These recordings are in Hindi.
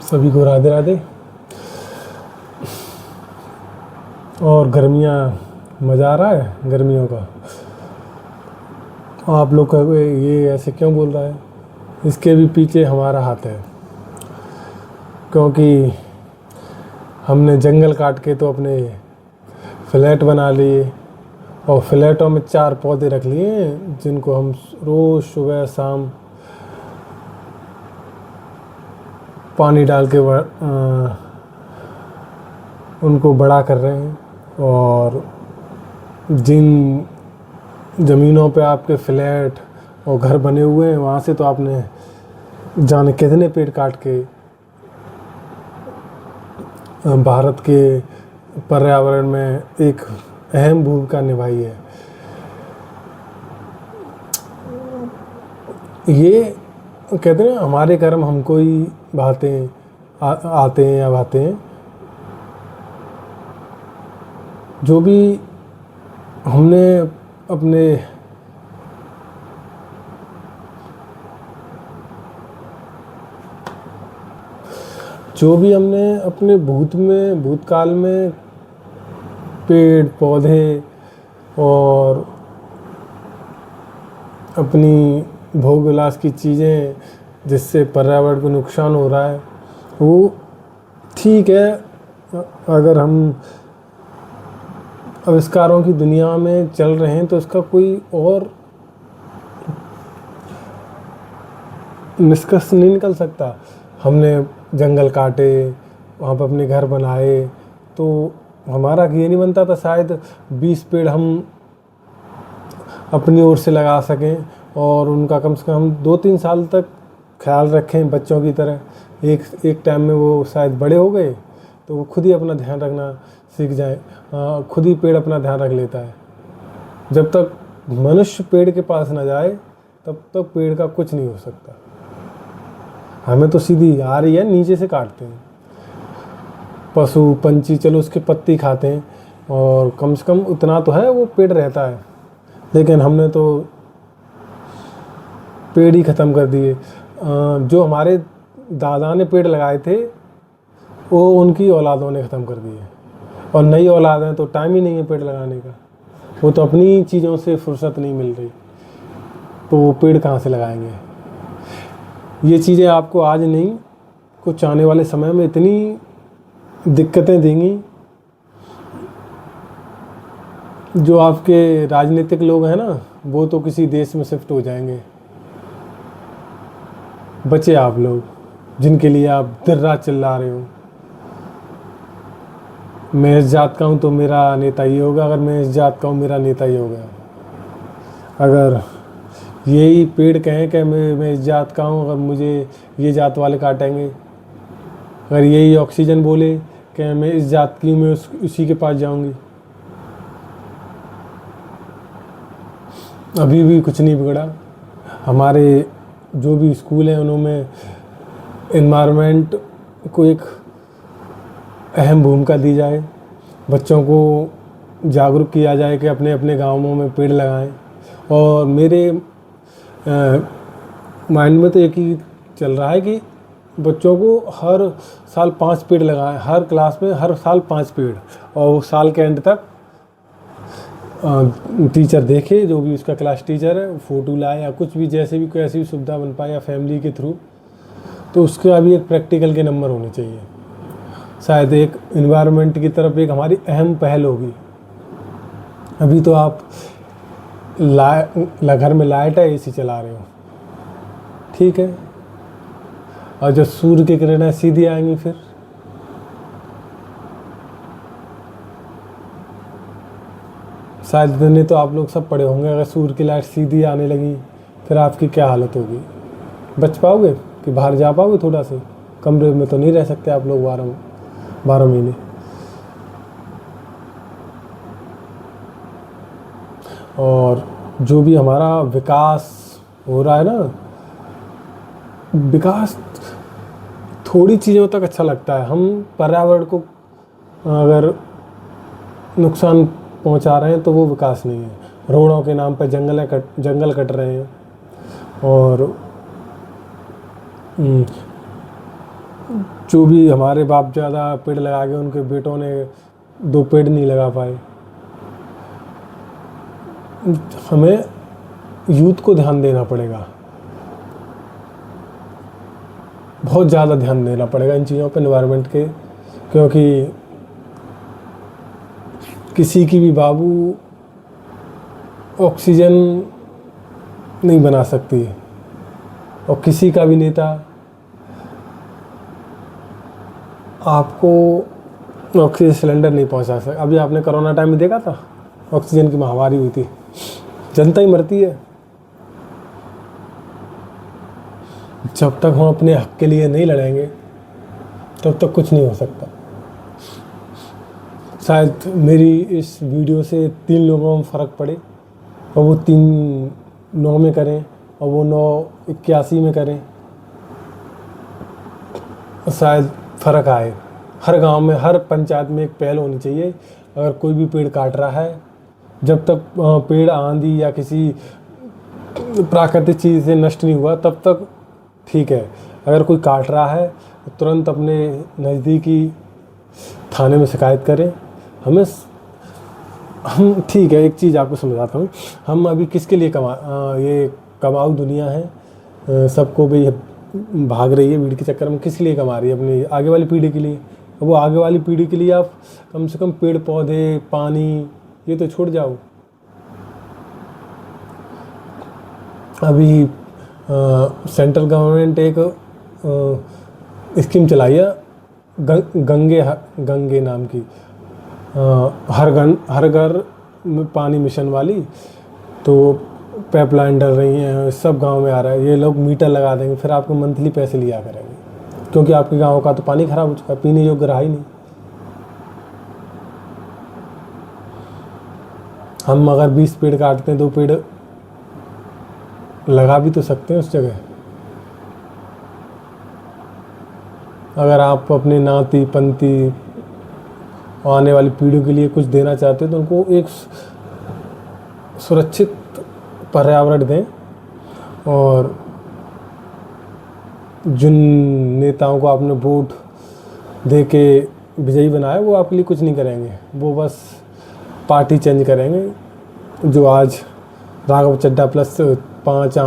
सभी को राधे राधे। और गर्मियाँ मज़ा आ रहा है गर्मियों का। आप लोग का ये ऐसे क्यों बोल रहा है? इसके भी पीछे हमारा हाथ है, क्योंकि हमने जंगल काट के तो अपने फ्लैट बना लिए और फ्लैटों में 4 पौधे रख लिए जिनको हम रोज़ सुबह शाम पानी डाल के उनको बड़ा कर रहे हैं। और जिन ज़मीनों पे आपके फ्लैट और घर बने हुए हैं वहाँ से तो आपने जाने कितने पेड़ काट के भारत के पर्यावरण में एक अहम भूमिका निभाई है। ये कहते हैं हमारे कर्म हमको ही भाते आते हैं या भाते हैं। जो भी हमने अपने भूतकाल में पेड़ पौधे और अपनी भोग विलास की चीज़ें जिससे पर्यावरण को नुकसान हो रहा है वो ठीक है। अगर हम आविष्कारों की दुनिया में चल रहे हैं तो इसका कोई और निष्कर्ष नहीं निकल सकता। हमने जंगल काटे, वहाँ पर अपने घर बनाए, तो हमारा ये नहीं बनता था शायद 20 पेड़ हम अपनी ओर से लगा सकें और उनका कम से कम 2-3 साल तक ख्याल रखें बच्चों की तरह। एक टाइम में वो शायद बड़े हो गए तो वो खुद ही अपना ध्यान रखना सीख जाए, खुद ही पेड़ अपना ध्यान रख लेता है। जब तक मनुष्य पेड़ के पास ना जाए तब तक पेड़ का कुछ नहीं हो सकता। हमें तो सीधी आ रही है, नीचे से काटते हैं। पशु पंछी चलो उसके पत्ती खाते हैं और कम से कम उतना तो है वो पेड़ रहता है, लेकिन हमने तो पेड़ ही ख़त्म कर दिए। जो हमारे दादा ने पेड़ लगाए थे वो उनकी औलादों ने ख़त्म कर दिए और नई औलादें तो टाइम ही नहीं है पेड़ लगाने का। वो तो अपनी चीज़ों से फुर्सत नहीं मिल रही तो वो पेड़ कहाँ से लगाएंगे। ये चीज़ें आपको आज नहीं कुछ आने वाले समय में इतनी दिक्कतें देंगी। जो आपके राजनीतिक लोग हैं ना वो तो किसी देश में शिफ्ट हो जाएंगे। बचे आप लोग जिनके लिए आप दिन रात चिल्ला रहे हो, मैं इस जात का हूँ तो मेरा नेता ये होगा, अगर मैं इस जात का हूँ मेरा नेता ये होगा। अगर यही पेड़ कहें कि मैं इस जात का हूँ, अगर मुझे ये जात वाले काटेंगे, अगर यही ऑक्सीजन बोले कि मैं इस जात की हूँ मैं उसी के पास जाऊँगी। अभी भी कुछ नहीं बिगड़ा। हमारे जो भी स्कूल हैं उनमें एनवायरनमेंट को एक अहम भूमिका दी जाए, बच्चों को जागरूक किया जाए कि अपने अपने गाँवों में पेड़ लगाएं। और मेरे माइंड में तो एक ही चल रहा है कि बच्चों को हर साल 5 पेड़ लगाएं, हर क्लास में हर साल 5 पेड़, और वो साल के एंड तक टीचर देखे, जो भी उसका क्लास टीचर है फ़ोटो लाए या कुछ भी जैसे भी कोई ऐसी भी सुविधा बन पाए या फैमिली के थ्रू, तो उसका भी एक प्रैक्टिकल के नंबर होने चाहिए। शायद एक इन्वायरमेंट की तरफ एक हमारी अहम पहल होगी। अभी तो आप घर में लाइट है एसी चला रहे हो, ठीक है, और जब सूर्य की किरणें सीधी आएंगी फिर शायद इतने तो आप लोग सब पढ़े होंगे, अगर सूर्य की लाइट सीधी आने लगी फिर आपकी क्या हालत होगी। बच पाओगे कि बाहर जा पाओगे? थोड़ा से कमरे में तो नहीं रह सकते आप लोग 12 महीने। और जो भी हमारा विकास हो रहा है ना, विकास थोड़ी चीज़ों तक अच्छा लगता है। हम पर्यावरण को अगर नुकसान पहुंचा रहे हैं तो वो विकास नहीं है। रोडों के नाम पर जंगल कट रहे हैं और जो भी हमारे बाप ज़्यादा पेड़ लगा गए, उनके बेटों ने 2 पेड़ नहीं लगा पाए। हमें यूथ को ध्यान देना पड़ेगा, बहुत ज़्यादा ध्यान देना पड़ेगा इन चीज़ों पर, एनवायरनमेंट के, क्योंकि किसी की भी बाबू ऑक्सीजन नहीं बना सकती और किसी का भी नेता आपको ऑक्सीजन सिलेंडर नहीं पहुंचा सकता। अभी आपने कोरोना टाइम में देखा था, ऑक्सीजन की महामारी हुई थी, जनता ही मरती है। जब तक हम अपने हक के लिए नहीं लड़ेंगे तब तक कुछ नहीं हो सकता। शायद मेरी इस वीडियो से 3 लोगों में फ़र्क पड़े और वो 3 9 में करें और वो 9 81 में करें, शायद फ़र्क आए। हर गांव में, हर पंचायत में एक पहल होनी चाहिए। अगर कोई भी पेड़ काट रहा है, जब तक पेड़ आंधी या किसी प्राकृतिक चीज़ से नष्ट नहीं हुआ तब तक ठीक है। अगर कोई काट रहा है तो तुरंत अपने नज़दीकी थाने में शिकायत करें। हम ठीक है, एक चीज़ आपको समझाता हूँ। हम अभी किसके लिए ये कमाऊ दुनिया है, सबको भी भाग रही है भीड़ के चक्कर में। किस लिए कमा रही है? अपनी आगे वाली पीढ़ी के लिए। वो आगे वाली पीढ़ी के लिए आप कम से कम पेड़ पौधे, पानी, ये तो छोड़ जाओ। अभी सेंट्रल गवर्नमेंट एक स्कीम चलाई है, गंगे नाम की, हर घर में पानी मिशन वाली। तो पाइपलाइन डल रही हैं, सब गांव में आ रहा है। ये लोग मीटर लगा देंगे, फिर आपको मंथली पैसे लिया करेंगे, क्योंकि आपके गांव का तो पानी खराब हो चुका है, पीने योग्य रहा ही नहीं। हम अगर 20 पेड़ काटते हैं, 2 पेड़ लगा भी तो सकते हैं उस जगह। अगर आप अपने नाती पंती आने वाली पीढ़ियों के लिए कुछ देना चाहते हैं तो उनको एक सुरक्षित पर्यावरण दें। और जिन नेताओं को आपने वोट दे के विजयी बनाया, वो आपके लिए कुछ नहीं करेंगे, वो बस पार्टी चेंज करेंगे। जो आज राघव चड्ढा प्लस 5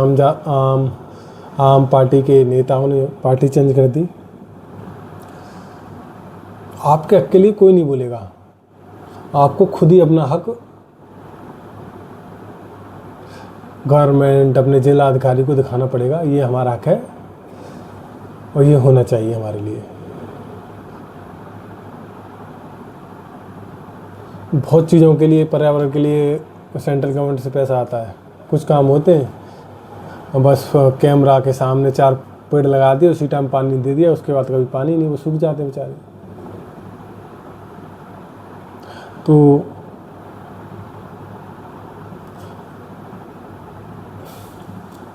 आम पार्टी के नेताओं ने पार्टी चेंज कर दी। आपके हक के लिए कोई नहीं बोलेगा, आपको खुद ही अपना हक गवर्नमेंट, अपने जिला अधिकारी को दिखाना पड़ेगा। ये हमारा हक है और ये होना चाहिए हमारे लिए। बहुत चीज़ों के लिए, पर्यावरण के लिए सेंट्रल गवर्नमेंट से पैसा आता है। कुछ काम होते हैं और बस कैमरा के सामने 4 पेड़ लगा दिए, उसी टाइम पानी दे दिया, उसके बाद कभी पानी नहीं, वो सूख जाते बेचारे। तो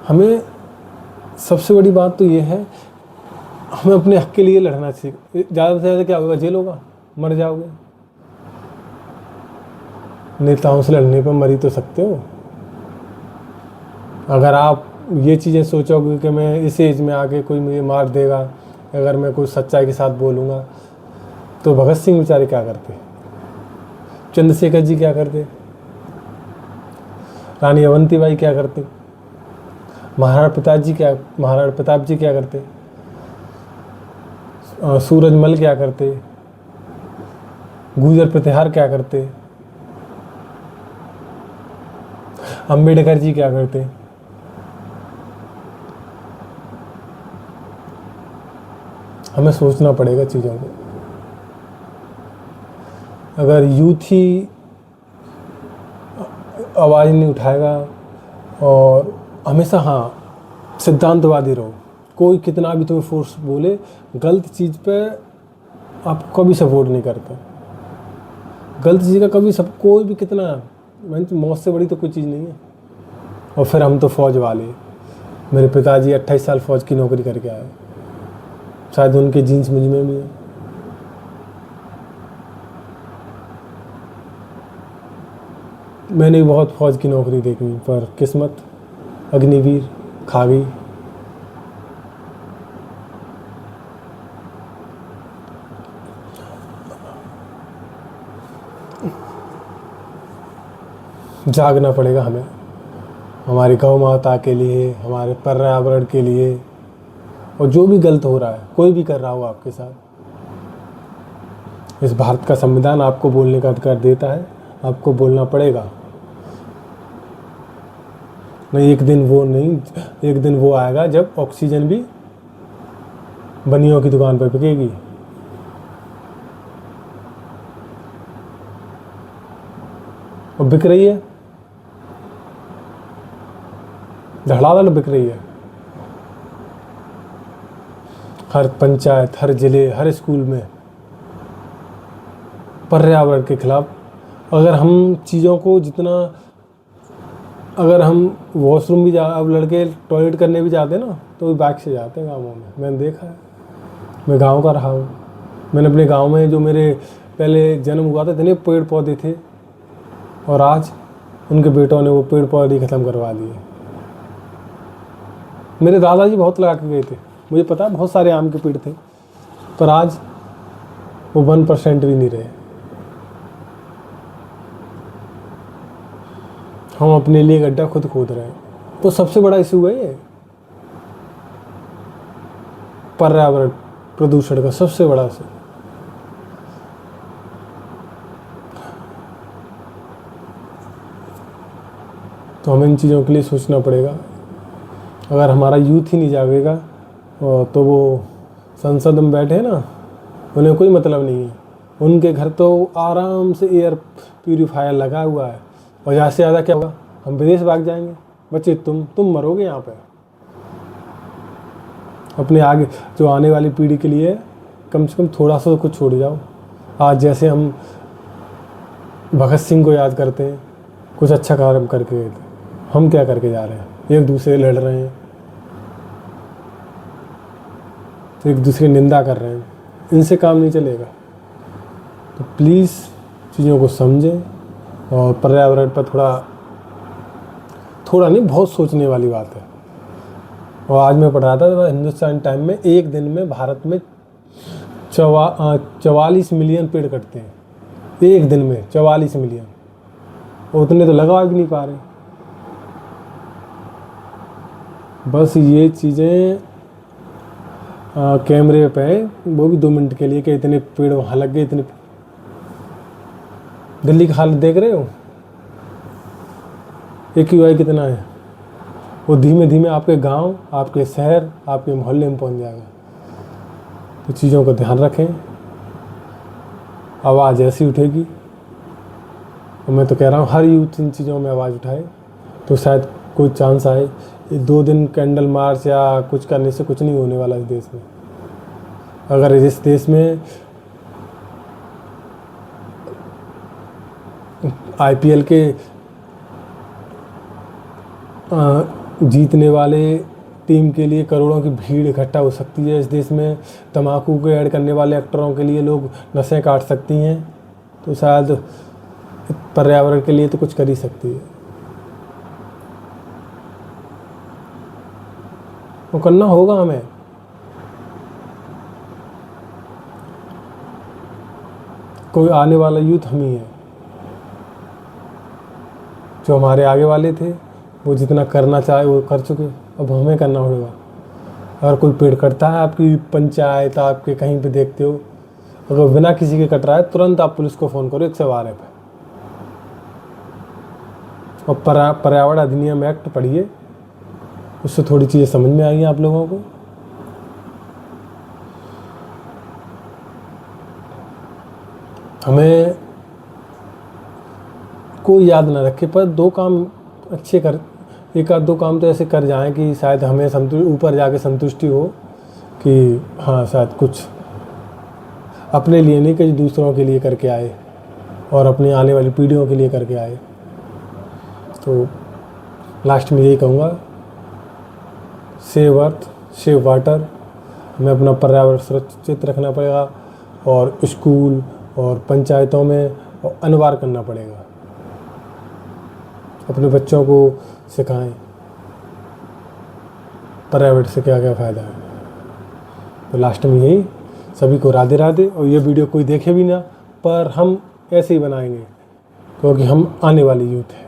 हमें सबसे बड़ी बात तो ये है, हमें अपने हक के लिए लड़ना चाहिए। ज़्यादा से ज़्यादा क्या होगा? जेल होगा, मर जाओगे। नेताओं से लड़ने पर मर ही तो सकते हो। अगर आप ये चीज़ें सोचोगे कि मैं इस एज में आके कोई मुझे मार देगा अगर मैं कोई सच्चाई के साथ बोलूँगा, तो भगत सिंह बेचारे क्या करते, चंद्रशेखर जी क्या करते, रानी अवंतीबाई क्या करते, महाराणा प्रताप जी क्या करते, सूरजमल क्या करते, गुर्जर प्रतिहार क्या करते, अंबेडकर जी क्या करते। हमें सोचना पड़ेगा चीज़ों को। अगर यूथ ही आवाज़ नहीं उठाएगा और हमेशा सिद्धांतवादी रहो, कोई कितना भी तुम्हें फोर्स बोले, गलत चीज़ पे आपको कभी सपोर्ट नहीं करता। गलत चीज़ का कभी कोई भी कितना, मौत से बड़ी तो कोई चीज़ नहीं है। और फिर हम तो फौज वाले, मेरे पिताजी 28 साल फौज की नौकरी करके आए, शायद उनके जीन्स मुझ में भी है। मैंने भी बहुत फौज की नौकरी देखी, पर किस्मत अग्निवीर खा गई। जागना पड़ेगा हमें, हमारी गौ माता के लिए, हमारे पर्यावरण के लिए। और जो भी गलत हो रहा है, कोई भी कर रहा हो आपके साथ, इस भारत का संविधान आपको बोलने का अधिकार देता है, आपको बोलना पड़ेगा। नहीं, एक दिन वो आएगा जब ऑक्सीजन भी बनियों की दुकान पर बिकेगी। और बिक रही है, धड़ाधड़ बिक रही है। हर पंचायत, हर जिले, हर स्कूल में पर्यावरण के खिलाफ। अगर हम चीज़ों को जितना, अगर हम वॉशरूम भी अब लड़के टॉयलेट करने भी जाते हैं ना, तो बाइक से जाते हैं गाँवों में, मैंने देखा है। मैं गांव का रहा हूँ। मैंने अपने गांव में, जो मेरे पहले जन्म हुआ था, इतने पेड़ पौधे थे, और आज उनके बेटों ने वो पेड़ पौधे ख़त्म करवा दिए। मेरे दादाजी बहुत लगा के गए थे, मुझे पता है, बहुत सारे आम के पेड़ थे, पर आज वो 1% भी नहीं रहे। हम अपने लिए गड्ढा खुद खोद रहे हैं। तो सबसे बड़ा इशू है ये पर्यावरण प्रदूषण का, सबसे बड़ा इशू। तो हमें इन चीज़ों के लिए सोचना पड़ेगा। अगर हमारा यूथ ही नहीं जागेगा तो वो संसद में बैठे हैं ना, उन्हें कोई मतलब नहीं है। उनके घर तो आराम से एयर प्यूरीफायर लगा हुआ है, और ज़्यादा से ज़्यादा क्या होगा, हम विदेश भाग जाएंगे। बच्चे तुम मरोगे यहाँ पे। अपने आगे जो आने वाली पीढ़ी के लिए कम से कम थोड़ा सा कुछ छोड़ जाओ। आज जैसे हम भगत सिंह को याद करते हैं, कुछ अच्छा कार्य करके गए थे, हम क्या करके जा रहे हैं? एक दूसरे लड़ रहे हैं, एक दूसरे की निंदा कर रहे हैं। इनसे काम नहीं चलेगा। तो प्लीज़ चीज़ों को समझें, और पर्यावरण पर थोड़ा नहीं, बहुत सोचने वाली बात है। और आज मैं पढ़ रहा था हिंदुस्तान टाइम में, एक दिन में भारत में 44 मिलियन पेड़ कटते हैं। एक दिन में 44 मिलियन, उतने तो लगा भी नहीं पा रहे। बस ये चीज़ें कैमरे पे हैं, वो भी 2 मिनट के लिए, कि इतने पेड़ वहाँ लग गए, इतने। दिल्ली का हालत देख रहे हो, AQI कितना है? वो धीमे धीमे आपके गांव, आपके शहर, आपके मोहल्ले में पहुंच जाएगा। तो चीज़ों का ध्यान रखें। आवाज़ ऐसी उठेगी, और मैं तो कह रहा हूँ हर यूथ इन चीज़ों में आवाज़ उठाए, तो शायद कोई चांस आए। 2 दिन कैंडल मार्च या कुछ करने से कुछ नहीं होने वाला इस देश में। अगर इस देश में IPL के जीतने वाले टीम के लिए करोड़ों की भीड़ इकट्ठा हो सकती है, इस देश में तंबाकू को ऐड करने वाले एक्टरों के लिए लोग नसें काट सकती हैं, तो शायद पर्यावरण के लिए तो कुछ कर ही सकती है। वो करना होगा हमें। कोई आने वाला यूथ हम ही है। जो हमारे आगे वाले थे वो जितना करना चाहे वो कर चुके, अब हमें करना होगा। अगर कोई पेड़ कटता है, आपकी पंचायत, आपके कहीं पे देखते हो, अगर बिना किसी के कट रहा है, तुरंत आप पुलिस को फ़ोन करो 112 पे। और पर्यावरण अधिनियम एक्ट पढ़िए, उससे थोड़ी चीज़ें समझ में आएंगी आप लोगों को। हमें कोई याद ना रखे, पर 2 काम अच्छे कर, 1-2 काम तो ऐसे कर जाएं कि शायद हमें ऊपर जाके संतुष्टि हो कि हाँ, शायद कुछ अपने लिए नहीं, कि दूसरों के लिए करके आए, और अपनी आने वाली पीढ़ियों के लिए करके आए। तो लास्ट में यही कहूँगा, सेव अर्थ, सेव वाटर। हमें अपना पर्यावरण सुरक्षित रखना पड़ेगा, और स्कूल और पंचायतों में अनिवार्य करना पड़ेगा। अपने बच्चों को सिखाएं पर्यावरण से क्या क्या फ़ायदा है। तो लास्ट में यही, सभी को राधे राधे। और ये वीडियो कोई देखे भी ना, पर हम ऐसे ही बनाएंगे, क्योंकि हम आने वाली यूथ है।